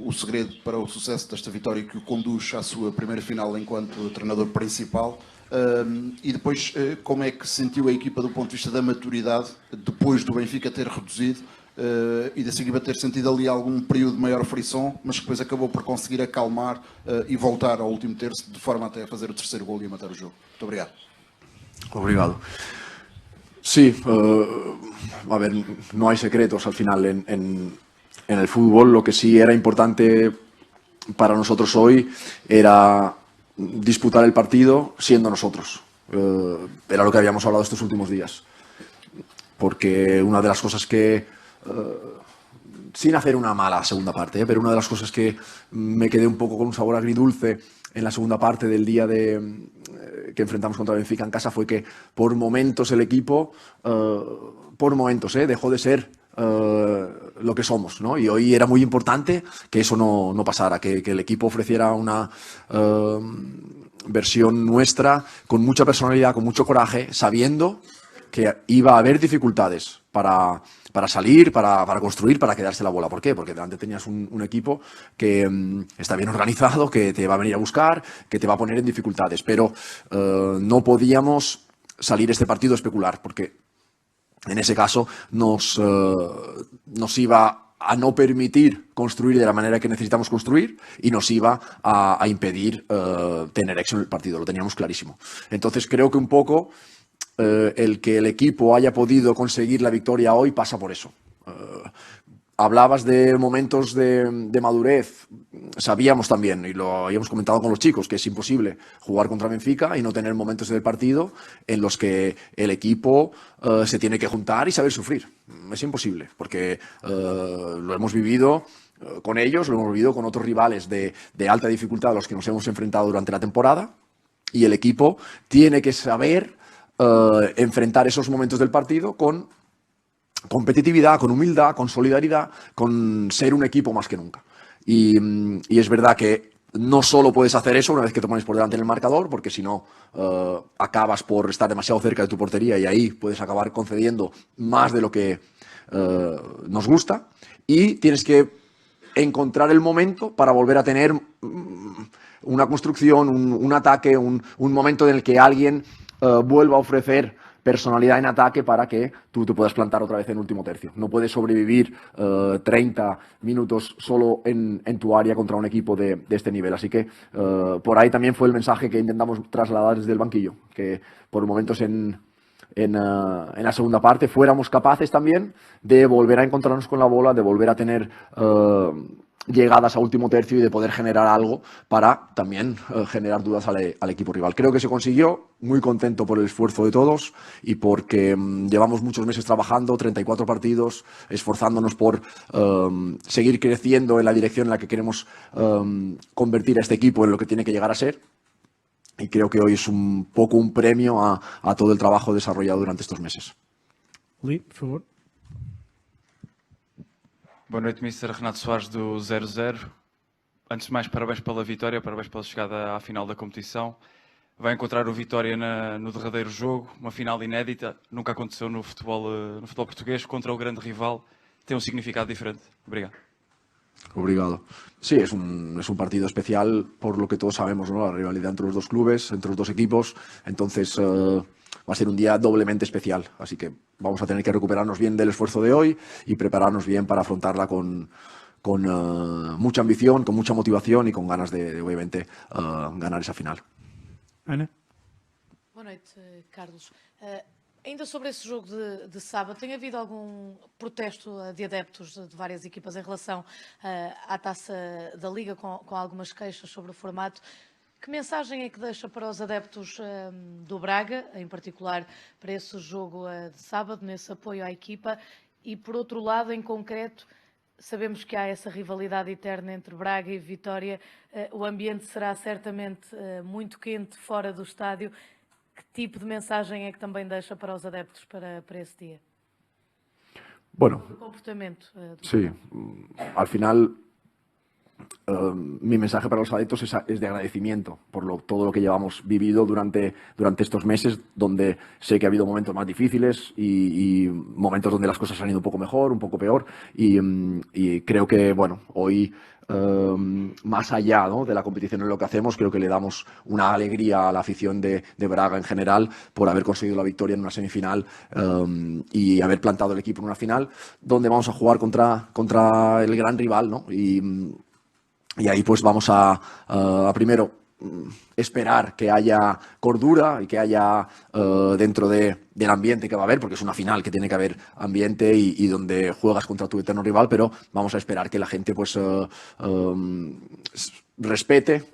o segredo para o sucesso desta vitória que o conduz à sua primeira final enquanto treinador principal? E depois, como é que sentiu a equipa do ponto de vista da maturidade, depois do Benfica ter reduzido e dessa equipa ter sentido ali algum período de maior frição, mas que depois acabou por conseguir acalmar e voltar ao último terço, de forma até a fazer o terceiro gol e a matar o jogo? Muito obrigado. Obrigado. Sí, a ver, no hay secretos al final en el fútbol. Lo que sí era importante para nosotros hoy era disputar el partido siendo nosotros. Era lo que habíamos hablado estos últimos días. Porque una de las cosas que, sin hacer una mala segunda parte, pero una de las cosas que me quedé un poco con un sabor agridulce en la segunda parte del día que enfrentamos contra Benfica en casa fue que por momentos el equipo, dejó de ser lo que somos, ¿no? Y hoy era muy importante que eso no pasara, que el equipo ofreciera una versión nuestra con mucha personalidad, con mucho coraje, sabiendo que iba a haber dificultades para salir, para construir, para quedarse la bola. ¿Por qué? Porque delante tenías un equipo que está bien organizado, que te va a venir a buscar, que te va a poner en dificultades. Pero no podíamos salir este partido a especular, porque en ese caso nos iba a no permitir construir de la manera que necesitamos construir y nos iba a impedir tener éxito en el partido. Lo teníamos clarísimo. Entonces creo que un poco el que el equipo haya podido conseguir la victoria hoy pasa por eso. Hablabas de momentos de madurez. Sabíamos también, y lo habíamos comentado con los chicos, que es imposible jugar contra Benfica y no tener momentos del partido en los que el equipo se tiene que juntar y saber sufrir. Es imposible, porque lo hemos vivido con ellos, lo hemos vivido con otros rivales de alta dificultad a los que nos hemos enfrentado durante la temporada, y el equipo tiene que saber enfrentar esos momentos del partido con competitividad, con humildad, con solidaridad, con ser un equipo más que nunca. Y es verdad que no solo puedes hacer eso una vez que te pones por delante en el marcador, porque si no acabas por estar demasiado cerca de tu portería y ahí puedes acabar concediendo más de lo que nos gusta, y tienes que encontrar el momento para volver a tener una construcción, un ataque, un momento en el que alguien vuelva a ofrecer personalidad en ataque para que tú te puedas plantar otra vez en último tercio. No puedes sobrevivir 30 minutos solo en tu área contra un equipo de este nivel. Así que por ahí también fue el mensaje que intentamos trasladar desde el banquillo, que por momentos en la segunda parte fuéramos capaces también de volver a encontrarnos con la bola, de volver a tener llegadas a último tercio y de poder generar algo para también generar dudas al equipo rival. Creo que se consiguió, muy contento por el esfuerzo de todos y porque llevamos muchos meses trabajando, 34 partidos, esforzándonos por seguir creciendo en la dirección en la que queremos convertir a este equipo en lo que tiene que llegar a ser. Y creo que hoy es un poco un premio a todo el trabajo desarrollado durante estos meses. Lee, por favor. Boa noite, Mr. Renato Soares do 00. Antes de mais, parabéns pela vitória, parabéns pela chegada à final da competição. Vai encontrar o Vitória no derradeiro jogo, uma final inédita, nunca aconteceu no futebol português, contra o grande rival. Tem um significado diferente. Obrigado. Obrigado. Sí, es un partido especial por lo que todos sabemos, ¿no? La rivalidad entre los dos clubes, entre los dos equipos. Entonces va a ser un día doblemente especial. Así que vamos a tener que recuperarnos bien del esfuerzo de hoy y prepararnos bien para afrontarla con mucha ambición, con mucha motivación y con ganas de obviamente, ganar esa final. Ana? Boa noite, Carlos. Ainda sobre esse jogo de sábado, tem havido algum protesto de adeptos de várias equipas em relação à Taça da Liga, com algumas queixas sobre o formato? Que mensagem é que deixa para os adeptos do Braga, em particular para esse jogo de sábado, nesse apoio à equipa? E, por outro lado, em concreto, sabemos que há essa rivalidade eterna entre Braga e Vitória. O ambiente será certamente muito quente fora do estádio. Que tipo de mensagem é que também deixa para os adeptos para esse día? Bueno, el comportamiento. Sí, al final mi mensaje para los adeptos es de agradecimiento por todo lo que llevamos vivido durante estos meses, donde sé que ha habido momentos más difíciles y momentos donde las cosas han ido un poco mejor, un poco peor, y creo que bueno, hoy más allá, ¿no?, de la competición en lo que hacemos. Creo que le damos una alegría a la afición de Braga en general por haber conseguido la victoria en una semifinal y haber plantado el equipo en una final donde vamos a jugar contra el gran rival, ¿no? Y ahí pues vamos a primero esperar que haya cordura y que haya dentro del ambiente que va a haber, porque es una final que tiene que haber ambiente y donde juegas contra tu eterno rival, pero vamos a esperar que la gente pues respete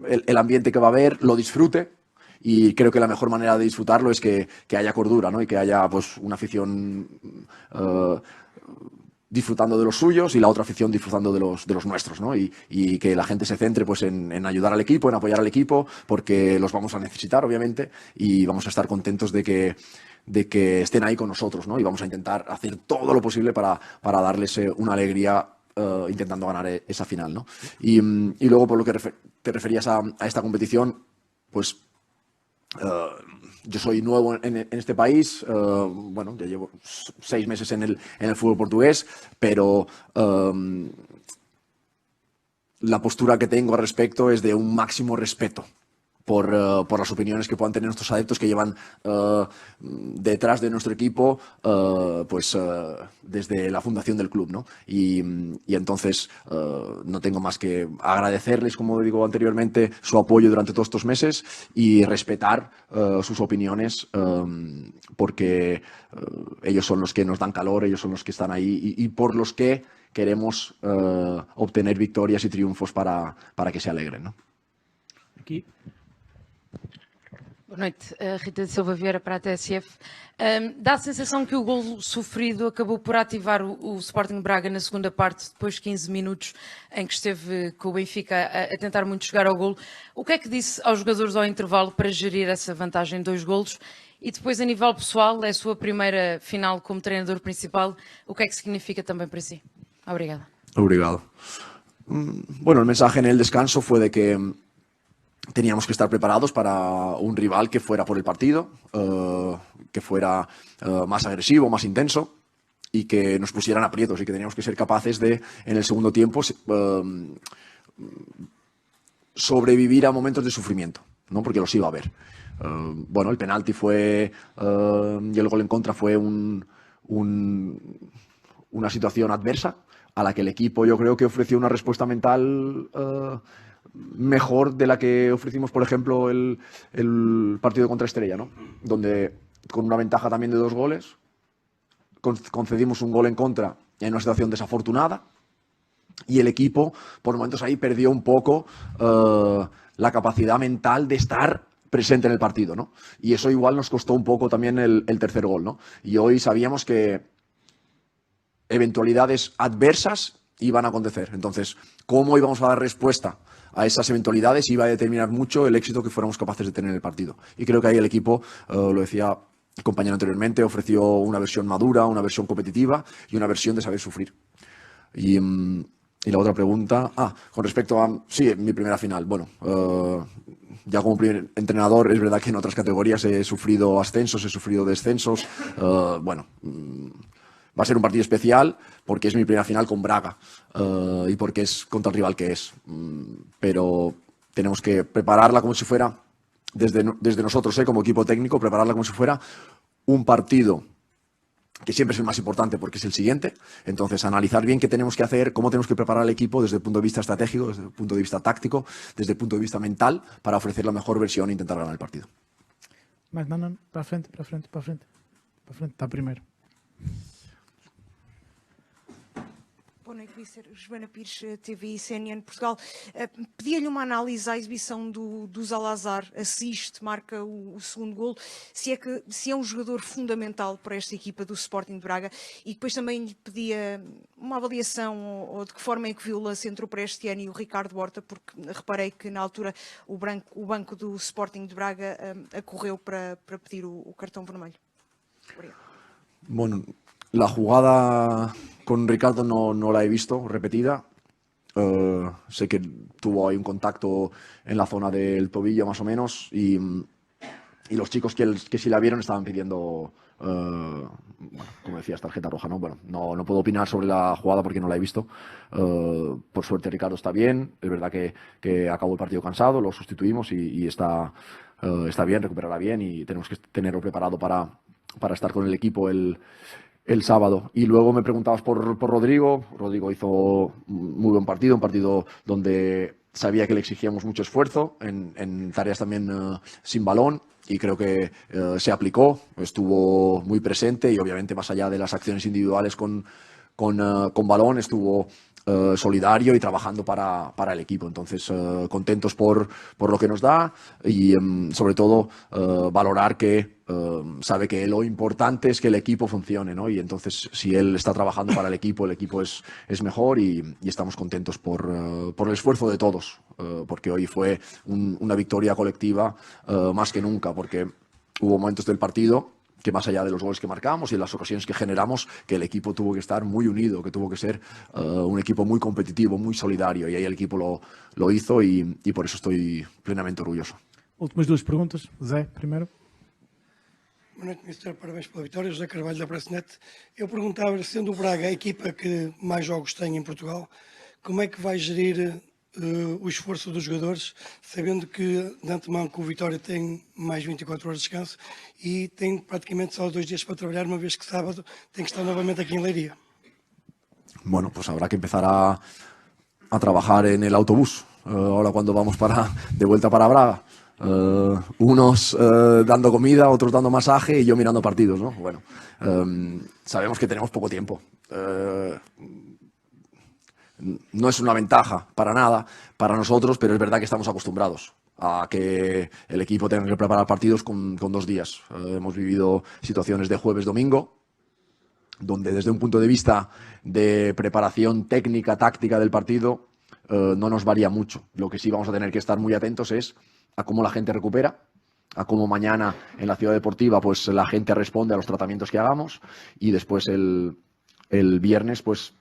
el ambiente que va a haber, lo disfrute. Y creo que la mejor manera de disfrutarlo es que haya cordura, ¿no? Y que haya pues una afición disfrutando de los suyos y la otra afición disfrutando de los nuestros, ¿no? Y que la gente se centre pues en ayudar al equipo, en apoyar al equipo, porque los vamos a necesitar, obviamente, y vamos a estar contentos de que estén ahí con nosotros, ¿no? Y vamos a intentar hacer todo lo posible para darles una alegría intentando ganar esa final, ¿no? Y luego, por lo que te referías a esta competición, pues yo soy nuevo en este país, bueno, ya llevo 6 meses en el fútbol portugués, pero la postura que tengo al respecto es de un máximo respeto por las opiniones que puedan tener nuestros adeptos que llevan detrás de nuestro equipo desde la fundación del club, ¿no? Y entonces no tengo más que agradecerles, como digo anteriormente, su apoyo durante todos estos meses y respetar sus opiniones porque ellos son los que nos dan calor, ellos son los que están ahí y por los que queremos obtener victorias y triunfos para que se alegren, ¿no? Aqui. Boa noite, Rita de Silva Vieira para a TSF. Dá a sensação que o golo sofrido acabou por ativar o Sporting Braga na segunda parte, depois de 15 minutos em que esteve com o Benfica a tentar muito chegar ao golo. O que é que disse aos jogadores ao intervalo para gerir essa vantagem de 2 golos? E depois, a nível pessoal, é a sua primeira final como treinador principal. O que é que significa também para si? Obrigada. Obrigado. Bueno, el mensaje en el descanso fue de que teníamos que estar preparados para un rival que fuera por el partido, que fuera más agresivo, más intenso y que nos pusieran aprietos y que teníamos que ser capaces de, en el segundo tiempo, sobrevivir a momentos de sufrimiento, ¿no? Porque los iba a haber. Bueno, el penalti fue y el gol en contra fue una situación adversa a la que el equipo yo creo que ofreció una respuesta mental mejor de la que ofrecimos, por ejemplo, el partido contra Estrella, ¿no? Donde con una ventaja también de 2 goles concedimos un gol en contra en una situación desafortunada y el equipo por momentos ahí perdió un poco la capacidad mental de estar presente en el partido, ¿no? Y eso igual nos costó un poco también el tercer gol, ¿no? Y hoy sabíamos que eventualidades adversas iban a acontecer. Entonces, cómo íbamos a dar respuesta a esas eventualidades iba a determinar mucho el éxito que fuéramos capaces de tener en el partido. Y creo que ahí el equipo, lo decía el compañero anteriormente, ofreció una versión madura, una versión competitiva y una versión de saber sufrir. Y la otra pregunta, con respecto a, sí, mi primera final. Bueno, ya como primer entrenador, es verdad que en otras categorías he sufrido ascensos, he sufrido descensos. Bueno, va a ser un partido especial porque es mi primera final con Braga y porque es contra el rival que es. Pero tenemos que prepararla como si fuera, desde nosotros, como equipo técnico, prepararla como si fuera un partido que siempre es el más importante porque es el siguiente. Entonces, analizar bien qué tenemos que hacer, cómo tenemos que preparar al equipo desde el punto de vista estratégico, desde el punto de vista táctico, desde el punto de vista mental, para ofrecer la mejor versión e intentar ganar el partido. Mas não, para a frente, para a frente, para a frente. Para a frente, está primeiro. Boa noite, Vícer. Joana Pires, TV CNN Portugal. Pedia-lhe uma análise à exibição do Zalazar, assiste, marca o segundo golo, se é um jogador fundamental para esta equipa do Sporting de Braga, e depois também lhe pedia uma avaliação ou de que forma é que viu o lance entre o Prestiano e o Ricardo Horta, porque reparei que na altura o banco do Sporting de Braga acorreu para pedir o cartão vermelho. Obrigado. Bueno, la jugada con Ricardo no la he visto repetida. Sé que tuvo ahí un contacto en la zona del tobillo más o menos y y los chicos que sí la vieron estaban pidiendo, bueno, como decías, tarjeta roja, ¿no? Bueno, no puedo opinar sobre la jugada porque no la he visto. Por suerte Ricardo está bien, es verdad que acabó el partido cansado, lo sustituimos y está bien, recuperará bien y tenemos que tenerlo preparado para estar con el equipo el sábado. Y luego me preguntabas por Rodrigo. Rodrigo hizo un muy buen partido, un partido donde sabía que le exigíamos mucho esfuerzo en tareas también sin balón y creo que se aplicó, estuvo muy presente y obviamente más allá de las acciones individuales con balón estuvo solidario y trabajando para el equipo. Entonces, contentos por lo que nos da y sobre todo valorar que sabe que lo importante es que el equipo funcione, ¿no? Y entonces, si él está trabajando para el equipo es mejor y estamos contentos por el esfuerzo de todos, porque hoy fue una victoria colectiva más que nunca, porque hubo momentos del partido que más allá de los goles que marcamos y de las ocasiones que generamos, que el equipo tuvo que estar muy unido, que tuvo que ser un equipo muy competitivo, muy solidario, y ahí el equipo lo hizo y por eso estoy plenamente orgulloso. Últimas duas perguntas. Zé, primeiro. Boa noite, Mister. Parabéns pela vitória. José Carvalho da Pressnet. Eu perguntava, sendo o Braga a equipa que mais jogos tem em Portugal, como é que vai gerir o esforço dos jogadores, sabendo que de antemão que o Vitória tem mais 24 horas de descanso e tem praticamente só 2 dias para trabalhar, uma vez que sábado tem que estar novamente aquí en Leiría? Bueno, pues habrá que empezar a trabajar en el autobús, ahora cuando vamos de vuelta para Braga. Unos dando comida, otros dando masaje y yo mirando partidos, ¿no? Bueno, sabemos que tenemos poco tiempo. No es una ventaja para nada para nosotros, pero es verdad que estamos acostumbrados a que el equipo tenga que preparar partidos con 2 días. Hemos vivido situaciones de jueves-domingo, donde desde un punto de vista de preparación técnica, táctica del partido, no nos varía mucho. Lo que sí vamos a tener que estar muy atentos es a cómo la gente recupera, a cómo mañana en la ciudad deportiva pues la gente responde a los tratamientos que hagamos y después el viernes pues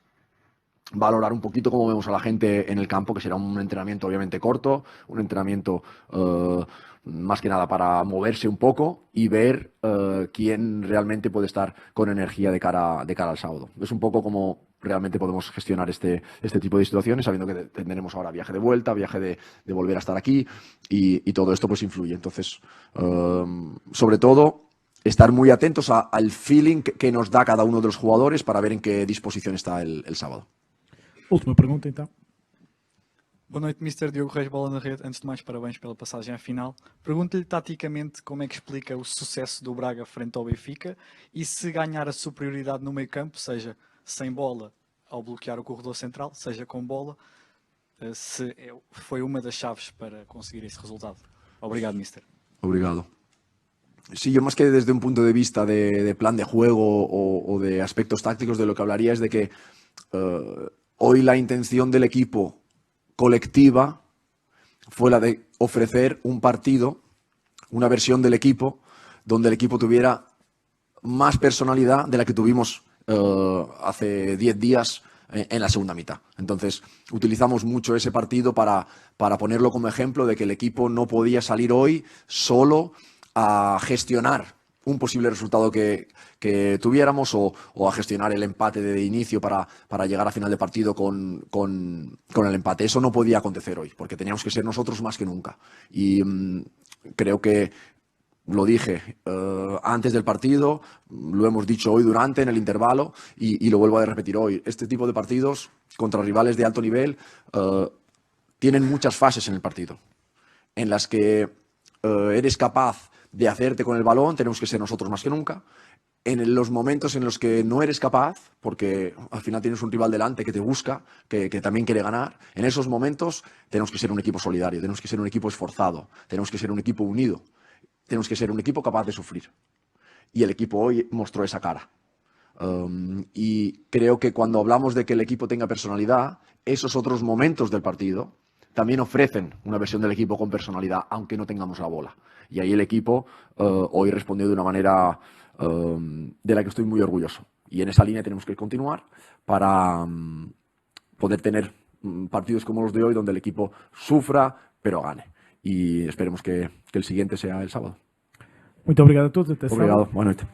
valorar un poquito cómo vemos a la gente en el campo, que será un entrenamiento obviamente corto, un entrenamiento más que nada para moverse un poco y ver quién realmente puede estar con energía de cara al sábado. Es un poco como realmente podemos gestionar este tipo de situaciones, sabiendo que tendremos ahora viaje de vuelta, viaje de volver a estar aquí y todo esto pues influye. Entonces, sobre todo, estar muy atentos al feeling que nos da cada uno de los jugadores para ver en qué disposición está el sábado. Última pergunta, então. Boa noite, Mr. Diogo Reis, bola na rede. Antes de mais, parabéns pela passagem à final. Pergunto-lhe taticamente como é que explica o sucesso do Braga frente ao Benfica e se ganhar a superioridade no meio campo, seja sem bola ao bloquear o corredor central, seja com bola, se foi uma das chaves para conseguir esse resultado. Obrigado, Mister. Obrigado. Sí, yo más que desde un punto de vista de plan de juego o de aspectos tácticos, de lo que hablaría es de que hoy la intención del equipo colectiva fue la de ofrecer un partido, una versión del equipo, donde el equipo tuviera más personalidad de la que tuvimos hace 10 días en la segunda mitad. Entonces, utilizamos mucho ese partido para ponerlo como ejemplo de que el equipo no podía salir hoy solo a gestionar un posible resultado que tuviéramos o a gestionar el empate de inicio para llegar a final de partido con el empate. Eso no podía acontecer hoy, porque teníamos que ser nosotros más que nunca. Y creo que lo dije antes del partido, lo hemos dicho hoy durante, en el intervalo, y lo vuelvo a repetir hoy. Este tipo de partidos contra rivales de alto nivel tienen muchas fases en el partido, en las que eres capaz de hacerte con el balón, tenemos que ser nosotros más que nunca. En los momentos en los que no eres capaz, porque al final tienes un rival delante que te busca, que también quiere ganar, en esos momentos tenemos que ser un equipo solidario, tenemos que ser un equipo esforzado, tenemos que ser un equipo unido, tenemos que ser un equipo capaz de sufrir. Y el equipo hoy mostró esa cara. Y creo que cuando hablamos de que el equipo tenga personalidad, esos otros momentos del partido también ofrecen una versión del equipo con personalidad, aunque no tengamos la bola. Y ahí el equipo hoy respondió de una manera de la que estoy muy orgulloso. Y en esa línea tenemos que continuar para poder tener partidos como los de hoy, donde el equipo sufra, pero gane. Y esperemos que el siguiente sea el sábado. Muito obrigado a todos. Até sábado. Obrigado. Boa noite.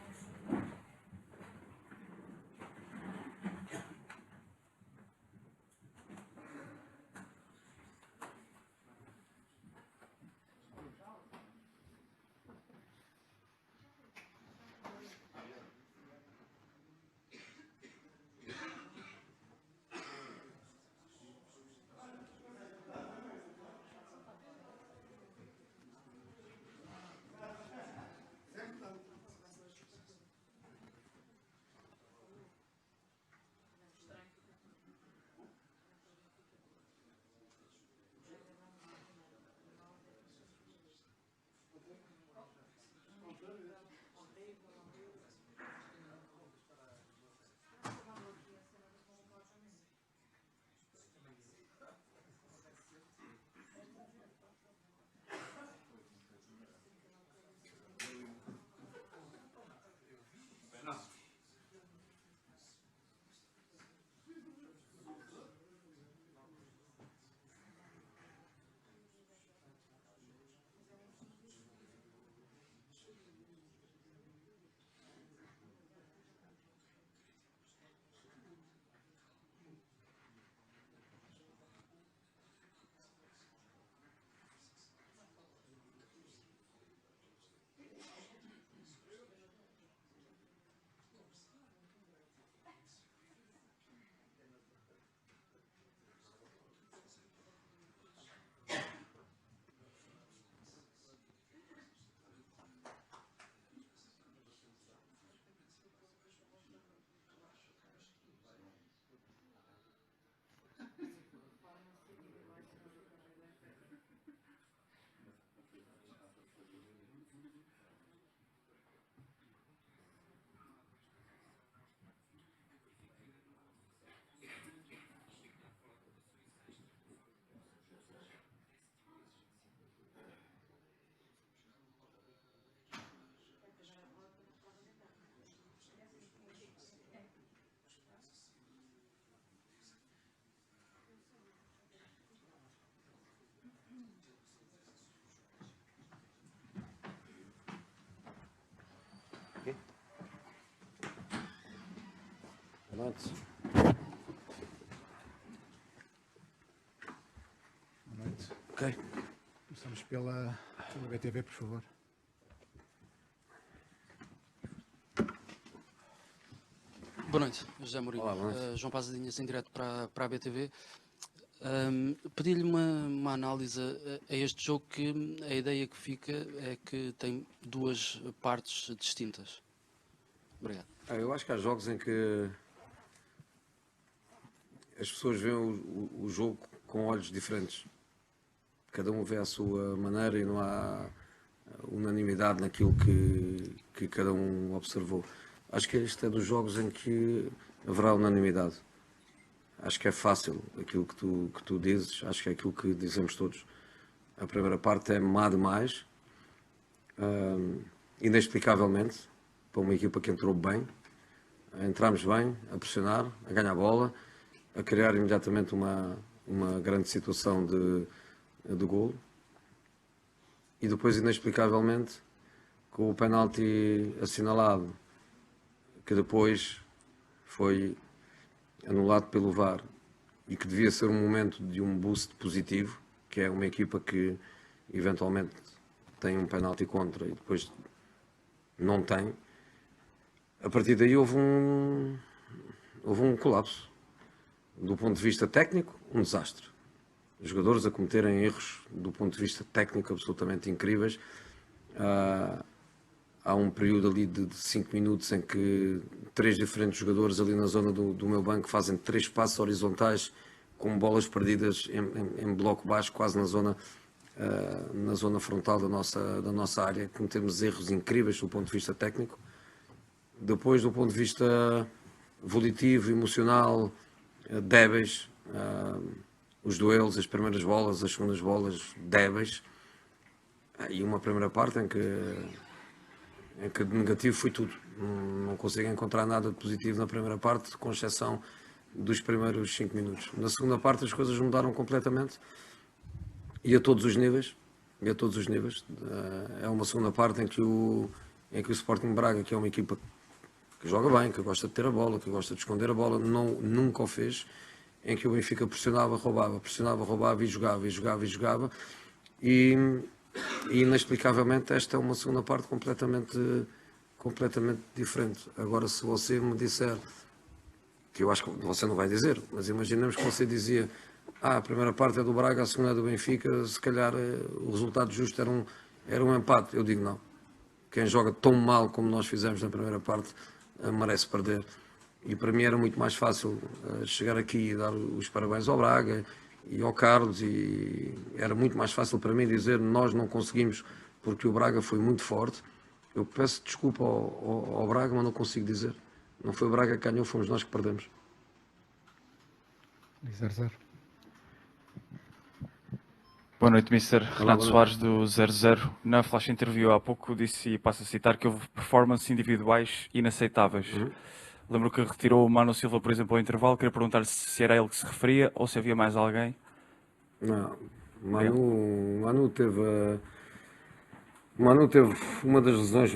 Boa noite. Ok. Começamos pela BTV, por favor. Boa noite, José Mourinho. Olá, boa noite. João Pasadinhas em direto para a BTV. Pedi-lhe uma análise a este jogo, que a ideia que fica é que tem duas partes distintas. Obrigado. Eu acho que há jogos em que as pessoas veem o jogo com olhos diferentes. Cada um vê à sua maneira e não há unanimidade naquilo que cada um observou. Acho que este é dos jogos em que haverá unanimidade. Acho que é fácil aquilo que tu dizes, acho que é aquilo que dizemos todos. A primeira parte é má demais, inexplicavelmente, para uma equipa que entrou bem. Entramos bem, a pressionar, a ganhar bola, a criar imediatamente uma grande situação de golo. E depois, inexplicavelmente, com o penalti assinalado, que depois foi anulado pelo VAR e que devia ser um momento de um boost positivo, que é uma equipa que eventualmente tem um penalti contra e depois não tem. A partir daí houve um colapso. Do ponto de vista técnico, um desastre. Os jogadores a cometerem erros do ponto de vista técnico absolutamente incríveis. Há um período ali de 5 minutos em que 3 diferentes jogadores ali na zona do meu banco fazem 3 passos horizontais com bolas perdidas em bloco baixo, quase na zona frontal da nossa área. Cometemos erros incríveis do ponto de vista técnico. Depois, do ponto de vista volitivo, emocional, débeis, os duelos, as primeiras bolas, as segundas bolas, débeis. E uma primeira parte em que de negativo foi tudo. Não consigo encontrar nada de positivo na primeira parte, com exceção dos primeiros 5 minutos. Na segunda parte as coisas mudaram completamente e a todos os níveis. É uma segunda parte em que o em que o Sporting Braga, que é uma equipa que joga bem, que gosta de ter a bola, que gosta de esconder a bola, nunca o fez, em que o Benfica pressionava, roubava e jogava. E inexplicavelmente esta é uma segunda parte completamente diferente. Agora, se você me disser, que eu acho que você não vai dizer, mas imaginemos que você dizia: a primeira parte é do Braga, a segunda é do Benfica, se calhar o resultado justo era um empate. Eu digo não. Quem joga tão mal como nós fizemos na primeira parte merece perder. E para mim era muito mais fácil chegar aqui e dar os parabéns ao Braga e ao Carlos, e era muito mais fácil para mim dizer: nós não conseguimos porque o Braga foi muito forte. Eu peço desculpa ao Braga, mas não consigo dizer. Não foi o Braga que ganhou, fomos nós que perdemos. 0-0. Boa noite, Mr. Renato Soares do 00. Na flash interview há pouco disse, e passo a citar, que houve performances individuais inaceitáveis. Lembro que retirou o Mano Silva, por exemplo, ao intervalo. Queria perguntar se era ele que se referia ou se havia mais alguém. Não, Manu teve uma das lesões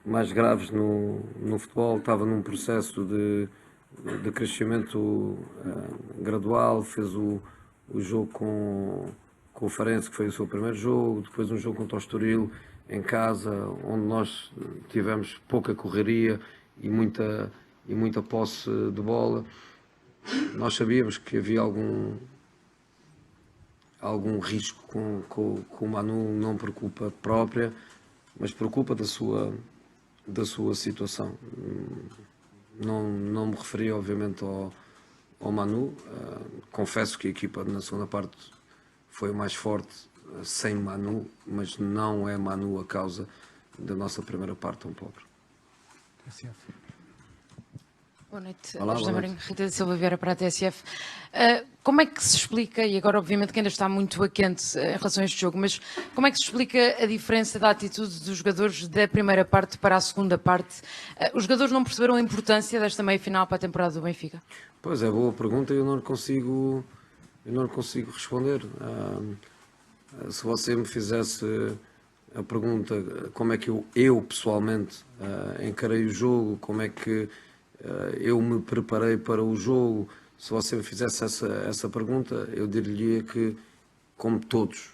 mais graves no futebol. Estava num processo de crescimento gradual. Fez o jogo com o Farense, que foi o seu primeiro jogo, depois um jogo contra o Estoril em casa, onde nós tivemos pouca correria e muita posse de bola. Nós sabíamos que havia algum risco com o Manu, não por culpa própria, mas por culpa da sua situação. Não me referi, obviamente, ao Manu. Confesso que a equipa na segunda parte foi mais forte sem Manu, mas não é Manu a causa da nossa primeira parte tão pobre. Boa noite, Olá, José boa Mourinho, Rita Silva Vieira para a TSF. Como é que se explica, e agora obviamente que ainda está muito a quente em relação a este jogo, mas como é que se explica a diferença da atitude dos jogadores da primeira parte para a segunda parte? Os jogadores não perceberam a importância desta meia-final para a temporada do Benfica? Pois é, boa pergunta, eu não lhe consigo responder. Se você me fizesse a pergunta como é que eu pessoalmente encarei o jogo, como é que eu me preparei para o jogo, se você me fizesse essa pergunta, eu diria que, como todos,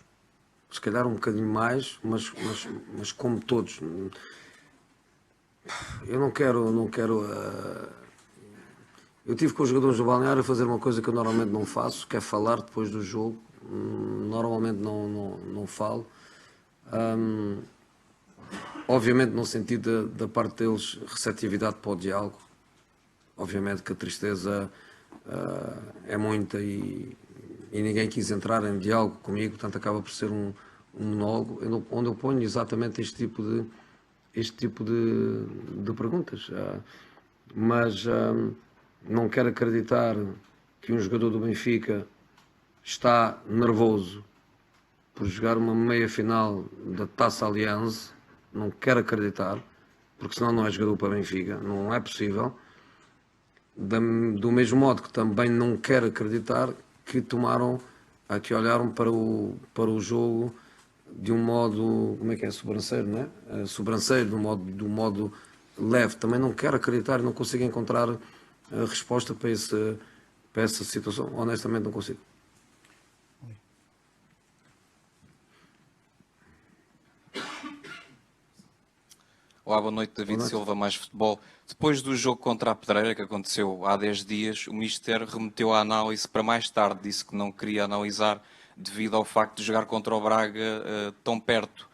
se calhar um bocadinho mais, mas como todos. Eu não quero eu tive com os jogadores do balneário a fazer uma coisa que eu normalmente não faço, que é falar depois do jogo. Normalmente não falo. Obviamente, no sentido da parte deles, receptividade para o diálogo. Obviamente que a tristeza é muita e ninguém quis entrar em diálogo comigo, portanto acaba por ser um monólogo onde eu ponho exatamente este tipo de perguntas. Mas não quero acreditar que um jogador do Benfica está nervoso por jogar uma meia-final da Taça Allianz. Não quero acreditar, porque senão não é jogador para Benfica, não é possível. Do mesmo modo que também não quero acreditar que olharam para o jogo de um modo, como é que é, sobranceiro, não é? Sobranceiro, do modo leve. Também não quero acreditar, não consigo encontrar a resposta para essa situação. Honestamente não consigo. Olá, boa noite, David Silva, Mais Futebol. Depois do jogo contra a Pedreira, que aconteceu há 10 dias, o Mister remeteu a análise para mais tarde. Disse que não queria analisar devido ao facto de jogar contra o Braga tão perto.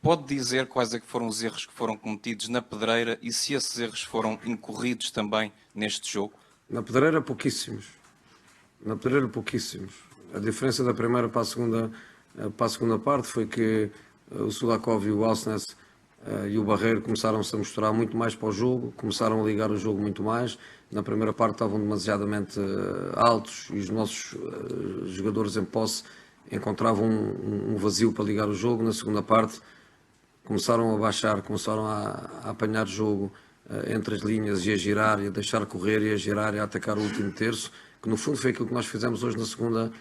Pode dizer quais é que foram os erros que foram cometidos na Pedreira e se esses erros foram incorridos também neste jogo? Na Pedreira, pouquíssimos. A diferença da primeira para a segunda parte foi que o Sudakov e o Alsnes e o Barreiro começaram-se a misturar muito mais para o jogo, começaram a ligar o jogo muito mais. Na primeira parte estavam demasiadamente altos e os nossos jogadores em posse encontravam um vazio para ligar o jogo. Na segunda parte começaram a baixar, começaram a apanhar jogo entre as linhas e a girar e a deixar correr e a girar e a atacar o último terço, que no fundo foi aquilo que nós fizemos hoje na segunda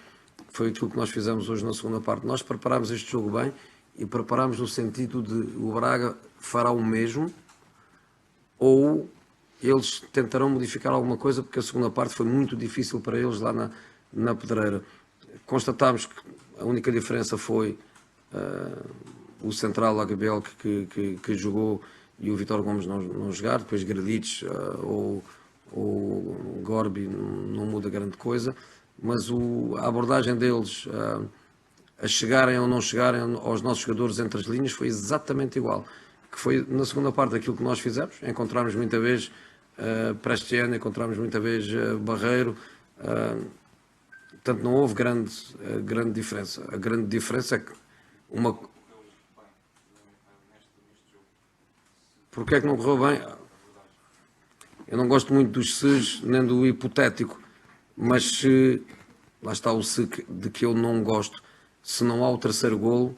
parte. Nós preparámos este jogo bem e preparámos no sentido de o Braga fará o mesmo ou eles tentarão modificar alguma coisa, porque a segunda parte foi muito difícil para eles lá na Pedreira. Constatámos que a única diferença foi o central Gabriel que jogou e o Vítor Gomes não jogar, depois Gradic ou Gorbi não muda grande coisa, mas a abordagem deles a chegarem ou não chegarem aos nossos jogadores entre as linhas foi exatamente igual, que foi na segunda parte aquilo que nós fizemos, encontramos muita vez Prestiano, encontramos muita vez Barreiro, portanto não houve grande diferença. A grande diferença é que Porque é que não correu bem? Eu não gosto muito dos se's nem do hipotético, mas se, lá está o se de que eu não gosto, se não há o terceiro golo,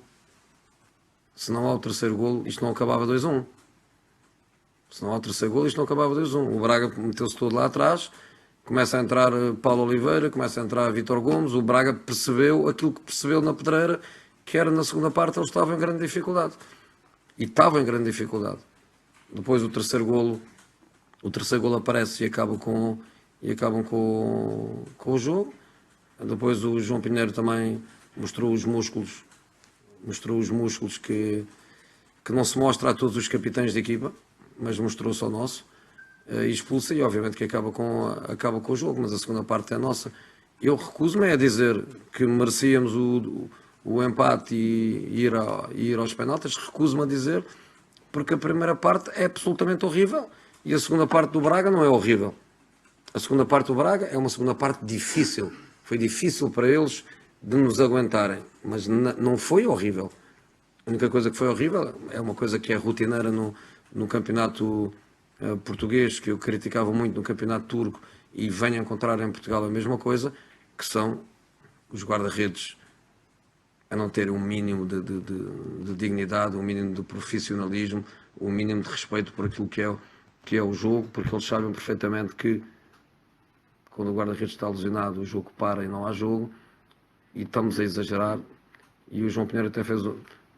isto não acabava 2-1. Se não há o terceiro golo, isto não acabava 2-1. O Braga meteu-se todo lá atrás, começa a entrar Paulo Oliveira, começa a entrar Vítor Gomes, o Braga percebeu aquilo que percebeu na Pedreira, que era na segunda parte eles estavam em grande dificuldade. E estavam em grande dificuldade. Depois o terceiro golo aparece e acabam com o jogo. Depois o João Pinheiro também mostrou os músculos que não se mostra a todos os capitães de equipa, mas mostrou-se ao nosso, e expulsa, e obviamente que acaba com o jogo, mas a segunda parte é nossa. Eu recuso-me a dizer que merecíamos o empate e ir aos penaltis, recuso-me a dizer, porque a primeira parte é absolutamente horrível e a segunda parte do Braga não é horrível. A segunda parte do Braga é uma segunda parte difícil. Foi difícil para eles de nos aguentarem, mas não foi horrível. A única coisa que foi horrível é uma coisa que é rotineira no campeonato português, que eu criticava muito no campeonato turco, e venho a encontrar em Portugal a mesma coisa, que são os guarda-redes a não ter um mínimo de dignidade, um mínimo de profissionalismo, um mínimo de respeito por aquilo que é o jogo, porque eles sabem perfeitamente que quando o guarda-redes está lesionado o jogo para e não há jogo, e estamos a exagerar, e o João Pinheiro até fez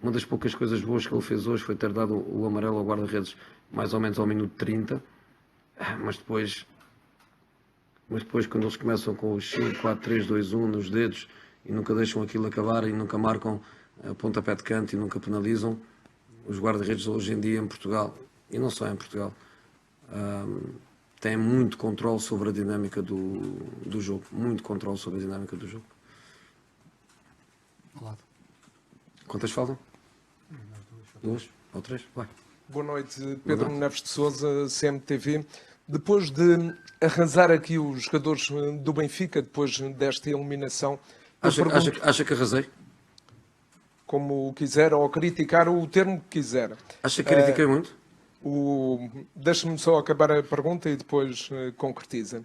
uma das poucas coisas boas que ele fez hoje, foi ter dado o amarelo ao guarda-redes mais ou menos ao minuto 30, mas depois quando eles começam com os 5, 4, 3, 2, 1 nos dedos e nunca deixam aquilo acabar e nunca marcam a pontapé de canto e nunca penalizam, os guarda-redes hoje em dia em Portugal, e não só em Portugal, têm muito controle sobre a dinâmica do jogo, muito controle sobre a dinâmica do jogo. Quantas faltam? Duas ou três? Vai. Boa noite, Pedro Neves de Sousa, CMTV. Depois de arrasar aqui os jogadores do Benfica, depois desta eliminação... Acha que arrasei? Como quiser, ou criticar o termo que quiser. Acha que critiquei muito? Deixa-me só acabar a pergunta e depois concretiza.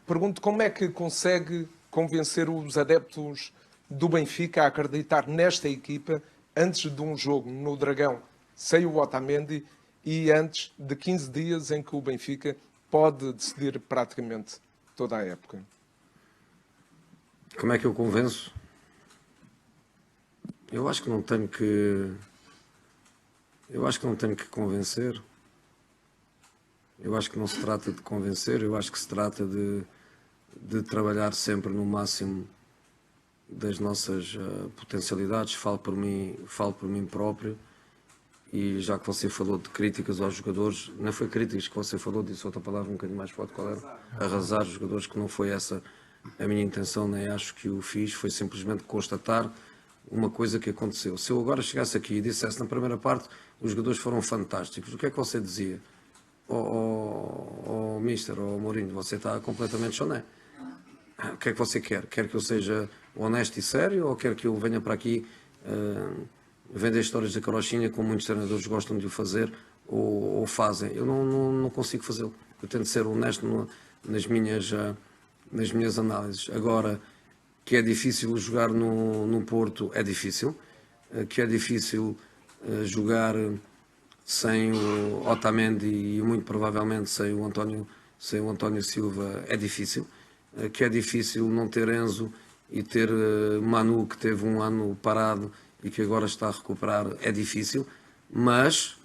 Pergunto como é que consegue convencer os adeptos do Benfica a acreditar nesta equipa antes de um jogo no Dragão sem o Otamendi e antes de 15 dias em que o Benfica pode decidir praticamente toda a época. Como é que eu convenço? Eu acho que não tenho que convencer. Eu acho que não se trata de convencer, eu acho que se trata de trabalhar sempre no máximo das nossas potencialidades. Falo por mim próprio. E já que você falou de críticas aos jogadores, não foi críticas que você falou, disse outra palavra um bocadinho mais forte, qual era? Arrasar os jogadores, que não foi essa a minha intenção, nem acho que o fiz, foi simplesmente constatar uma coisa que aconteceu. Se eu agora chegasse aqui e dissesse na primeira parte, os jogadores foram fantásticos, o que é que você dizia? Mister, Mourinho, você está completamente choné. O que é que você quer? Quer que eu seja honesto e sério, ou quer que eu venha para aqui... vender histórias da carochinha, como muitos treinadores gostam de o fazer ou fazem? Eu não consigo fazê-lo. Eu tento ser honesto nas minhas análises. Agora, que é difícil jogar no Porto, é difícil. Que é difícil jogar sem o Otamendi e muito provavelmente sem o António Silva, é difícil. Que é difícil não ter Enzo e ter Manu, que teve um ano parado e que agora está a recuperar é difícil, mas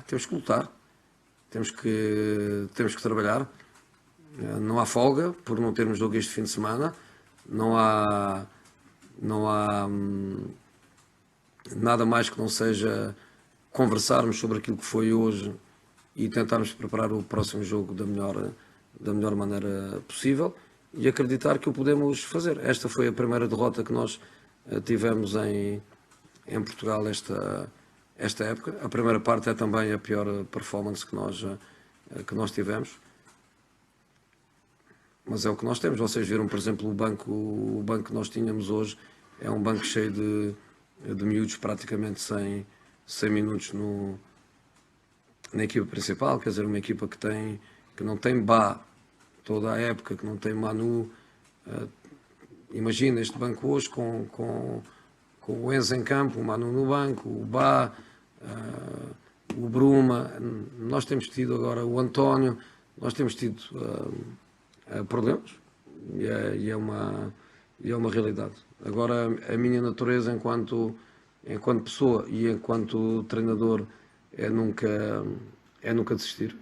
temos que lutar, temos que trabalhar. Não há folga por não termos jogo este fim de semana, não há nada mais que não seja conversarmos sobre aquilo que foi hoje e tentarmos preparar o próximo jogo da melhor maneira possível e acreditar que o podemos fazer. Esta foi a primeira derrota que nós tivemos em Portugal esta época. A primeira parte é também a pior performance que nós tivemos. Mas é o que nós temos. Vocês viram, por exemplo, o banco que nós tínhamos hoje é um banco cheio de miúdos, praticamente 100 minutos na equipa principal, quer dizer, uma equipa que não tem Bá toda a época, que não tem Manu. Imagina este banco hoje com o Enzo em campo, o Manu no banco, o Bá, o Bruma. Nós temos tido agora o António, nós temos tido problemas e é uma realidade. Agora, a minha natureza enquanto pessoa e enquanto treinador é nunca desistir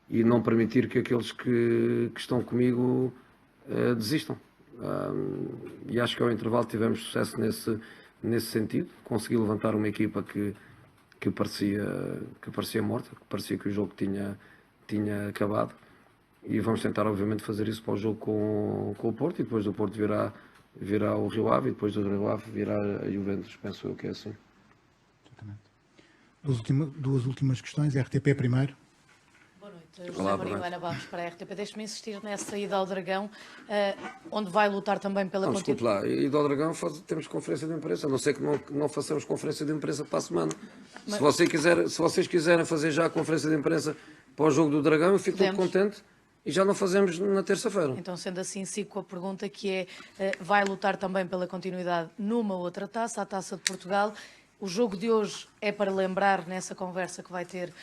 e não permitir que aqueles que estão comigo desistam. E acho que ao intervalo tivemos sucesso nesse sentido. Consegui levantar uma equipa que parecia morta, que parecia que o jogo tinha acabado. E vamos tentar, obviamente, fazer isso para o jogo com o Porto, e depois do Porto virá o Rio Ave, e depois do Rio Ave virá a Juventus, penso eu que é assim. Duas últimas questões, RTP primeiro. Boa noite, José Marinho, Ana Barros para a RTP. Deixe-me insistir nessa ida ao Dragão, onde vai lutar também pela Desculpe lá, ida ao Dragão temos conferência de imprensa, a não ser que não façamos conferência de imprensa para a semana. Mas... Se vocês quiserem fazer já a conferência de imprensa para o jogo do Dragão, eu fico todo contente. E já não fazemos na terça-feira. Então, sendo assim, sigo com a pergunta que é, vai lutar também pela continuidade numa outra taça, a Taça de Portugal. O jogo de hoje é para lembrar, nessa conversa que vai ter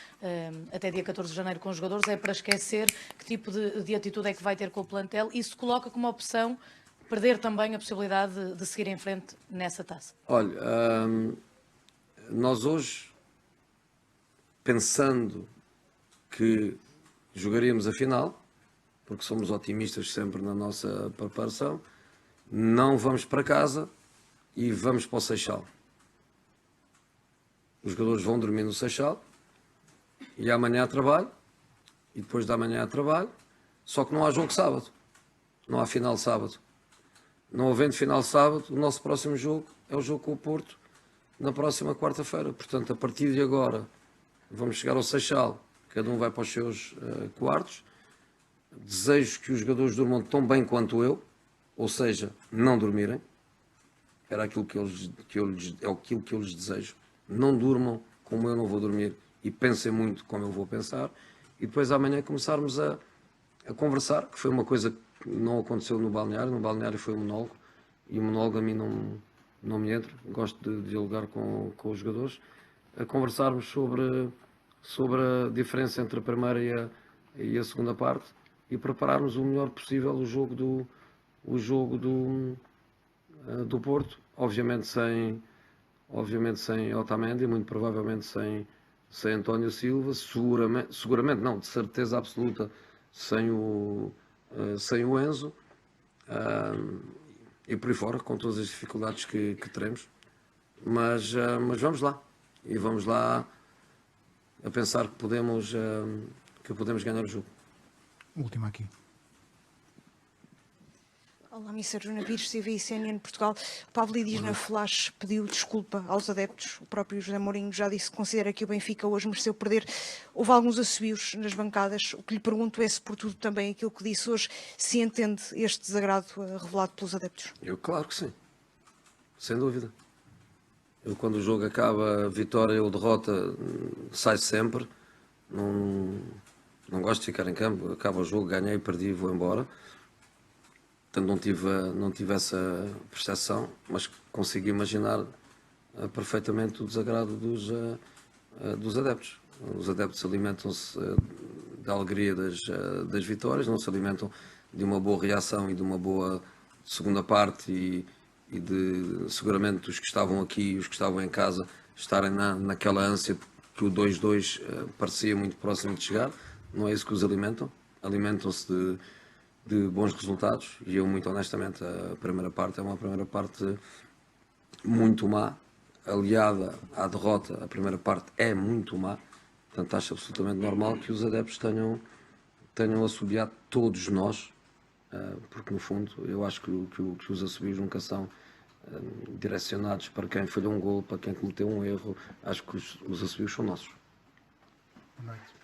até dia 14 de janeiro com os jogadores, é para esquecer que tipo de atitude é que vai ter com o plantel. Isso coloca como opção perder também a possibilidade de seguir em frente nessa taça. Olha, nós hoje, pensando que jogaríamos a final, porque somos otimistas sempre na nossa preparação, não vamos para casa e vamos para o Seixal. Os jogadores vão dormir no Seixal e amanhã há trabalho, e depois da manhã há trabalho, só que não há jogo sábado, não há final sábado. Não havendo final sábado, o nosso próximo jogo é o jogo com o Porto, na próxima quarta-feira. Portanto, a partir de agora, vamos chegar ao Seixal, cada um vai para os seus quartos. Desejo que os jogadores durmam tão bem quanto eu, ou seja, não dormirem. Era aquilo que eu lhes desejo. Não durmam como eu não vou dormir e pensem muito como eu vou pensar. E depois amanhã começarmos a conversar, que foi uma coisa que não aconteceu no balneário. No balneário foi um monólogo, e o monólogo a mim não me entra. Gosto de dialogar com os jogadores. A conversarmos sobre a diferença entre a primeira e a segunda parte, e prepararmos o melhor possível o jogo do Porto, obviamente sem Otamendi, muito provavelmente sem António Silva, seguramente não, de certeza absoluta sem o Enzo, e por aí fora, com todas as dificuldades que teremos, mas vamos lá, e vamos lá a pensar que podemos ganhar o jogo. Última aqui. Olá, Mr. Joana Pires, CVI CNN Portugal. Pavlidis na Flash pediu desculpa aos adeptos. O próprio José Mourinho já disse que considera que o Benfica hoje mereceu perder. Houve alguns assobios nas bancadas. O que lhe pergunto é se, por tudo também aquilo que disse hoje, se entende este desagrado revelado pelos adeptos. Eu, claro que sim. Sem dúvida. Eu, quando o jogo acaba, vitória ou derrota, sai sempre. Não gosto de ficar em campo. Acaba o jogo, ganhei, perdi e vou embora. Portanto, não tive essa percepção, mas consigo imaginar perfeitamente o desagrado dos adeptos. Os adeptos alimentam-se da alegria das vitórias, não se alimentam de uma boa reação e de uma boa segunda parte e de seguramente os que estavam aqui e os que estavam em casa estarem naquela ânsia que o 2-2 parecia muito próximo de chegar. Não é isso que os alimentam. Alimentam-se de bons resultados e eu, muito honestamente, a primeira parte é uma primeira parte muito má, aliada à derrota. A primeira parte é muito má, portanto acho absolutamente normal que os adeptos tenham assobiado todos nós, porque no fundo eu acho que os assobios nunca são direcionados para quem falhou um gol, para quem cometeu um erro. Acho que os assobios são nossos. Boa noite.